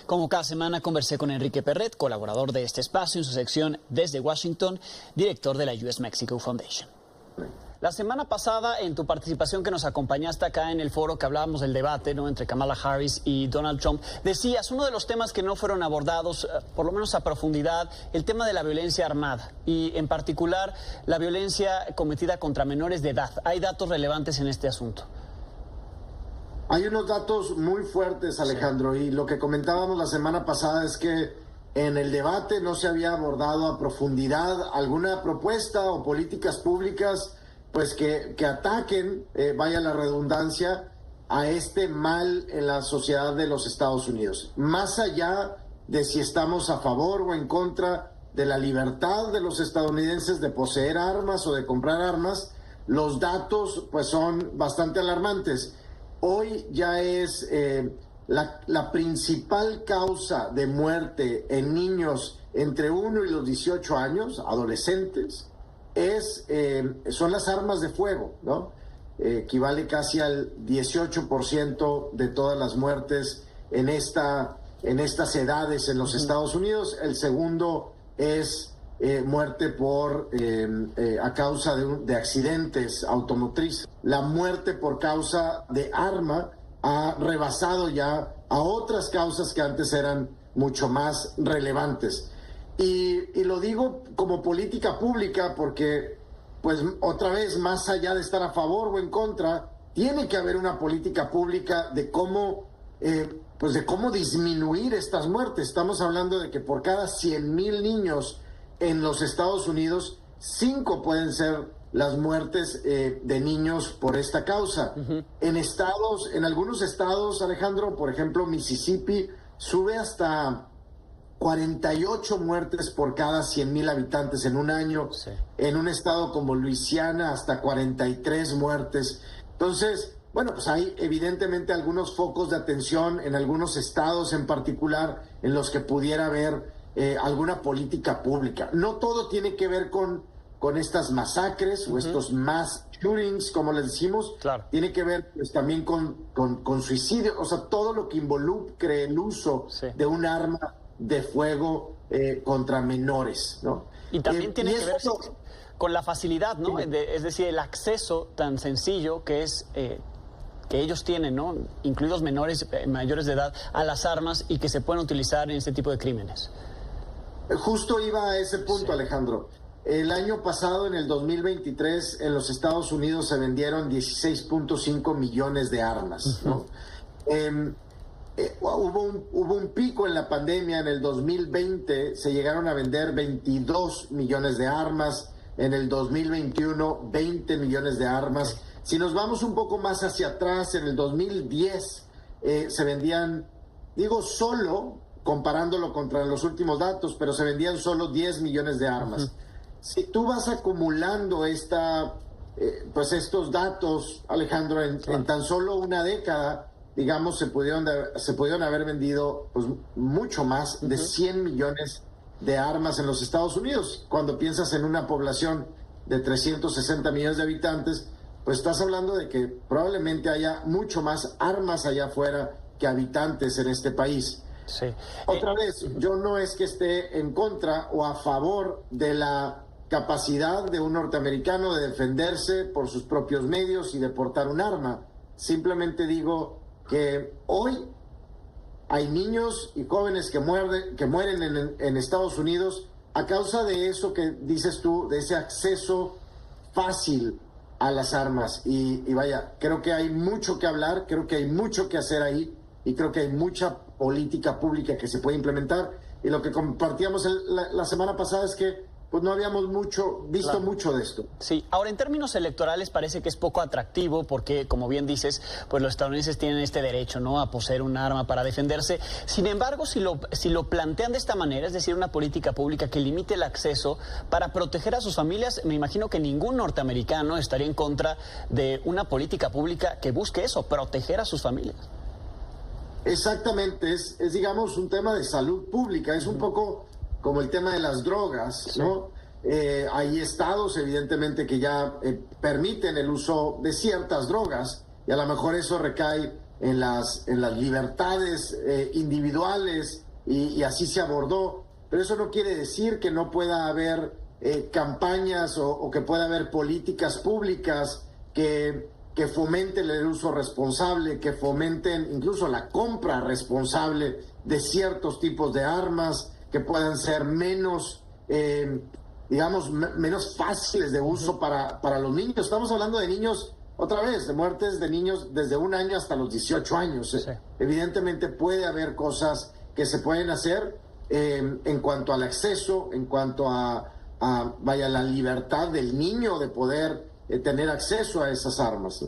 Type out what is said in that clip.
Como cada semana conversé con Enrique Perret, colaborador de este espacio en su sección Desde Washington, director de la US Mexico Foundation. La semana pasada, en tu participación que nos acompañaste acá en el foro que hablábamos del debate, ¿no?, entre Kamala Harris y Donald Trump, decías, uno de los temas que no fueron abordados, por lo menos a profundidad, el tema de la violencia armada y en particular la violencia cometida contra menores de edad. ¿Hay datos relevantes en este asunto? Hay unos datos muy fuertes, Alejandro, y lo que comentábamos la semana pasada es que en el debate no se había abordado a profundidad alguna propuesta o políticas públicas pues que ataquen, vaya la redundancia, a este mal en la sociedad de los Estados Unidos. Más allá de si estamos a favor o en contra de la libertad de los estadounidenses de poseer armas o de comprar armas, los datos pues son bastante alarmantes. Hoy ya es la principal causa de muerte en niños entre 1 y los 18 años, adolescentes, son las armas de fuego, ¿no? Equivale casi al 18% de todas las muertes en estas edades en los Estados Unidos. El segundo es muerte a causa de accidentes automotrices. La muerte por causa de arma ha rebasado ya a otras causas que antes eran mucho más relevantes. Y lo digo como política pública porque, pues otra vez, más allá de estar a favor o en contra, tiene que haber una política pública de cómo disminuir estas muertes. Estamos hablando de que por cada 100,000 niños en los Estados Unidos, 5 pueden ser las muertes de niños por esta causa. Uh-huh. En algunos estados, Alejandro, por ejemplo, Mississippi, sube hasta 48 muertes por cada 100,000 habitantes en un año. Sí. En un estado como Luisiana, hasta 43 muertes. Entonces, bueno, pues hay evidentemente algunos focos de atención en algunos estados en particular en los que pudiera haber alguna política pública. No todo tiene que ver con estas masacres, uh-huh, o estos mass shootings, como les decimos. Claro. Tiene que ver pues también con suicidio, o sea, todo lo que involucre el uso, sí, de un arma de fuego contra menores, ¿no? Y también tiene que ver con la facilidad, ¿no? Sí. Es decir, el acceso tan sencillo que es que ellos tienen, ¿no?, incluidos mayores de edad, a las armas y que se pueden utilizar en este tipo de crímenes. Justo iba a ese punto, sí, Alejandro. El año pasado, en el 2023, en los Estados Unidos se vendieron 16.5 millones de armas, ¿no? Uh-huh. Hubo un pico en la pandemia. En el 2020 se llegaron a vender 22 millones de armas, en el 2021 20 millones de armas. Okay. Si nos vamos un poco más hacia atrás, en el 2010 se vendían, solo, comparándolo contra los últimos datos, pero se vendían solo 10 millones de armas. Uh-huh. Si tú vas acumulando estos datos, Alejandro, en tan solo una década, digamos, se pudieron haber vendido pues mucho más, uh-huh, de 100 millones de armas en los Estados Unidos. Cuando piensas en una población de 360 millones de habitantes, pues estás hablando de que probablemente haya mucho más armas allá afuera que habitantes en este país. Sí. Otra vez, yo no es que esté en contra o a favor de la capacidad de un norteamericano de defenderse por sus propios medios y de portar un arma. Simplemente digo que hoy hay niños y jóvenes que mueren en Estados Unidos a causa de eso que dices tú, de ese acceso fácil a las armas. Y vaya, creo que hay mucho que hablar, creo que hay mucho que hacer ahí y creo que hay mucha política pública que se puede implementar. Y lo que compartíamos la semana pasada es que pues no habíamos visto claro, mucho de esto. Sí, ahora en términos electorales parece que es poco atractivo porque, como bien dices, pues los estadounidenses tienen este derecho, ¿no?, a poseer un arma para defenderse. Sin embargo, si lo plantean de esta manera, es decir, una política pública que limite el acceso para proteger a sus familias, me imagino que ningún norteamericano estaría en contra de una política pública que busque eso, proteger a sus familias. Exactamente, es digamos un tema de salud pública, es un poco como el tema de las drogas, ¿no? Sí. Hay estados, evidentemente, que ya permiten el uso de ciertas drogas y a lo mejor eso recae en las libertades individuales y así se abordó. Pero eso no quiere decir que no pueda haber campañas o que pueda haber políticas públicas que fomenten el uso responsable, que fomenten incluso la compra responsable de ciertos tipos de armas, que puedan ser menos, menos fáciles de uso para los niños. Estamos hablando de niños, otra vez, de muertes de niños desde 1 año hasta los 18 años. Sí. Evidentemente puede haber cosas que se pueden hacer en cuanto al acceso, en cuanto a la libertad del niño de poder tener acceso a esas armas.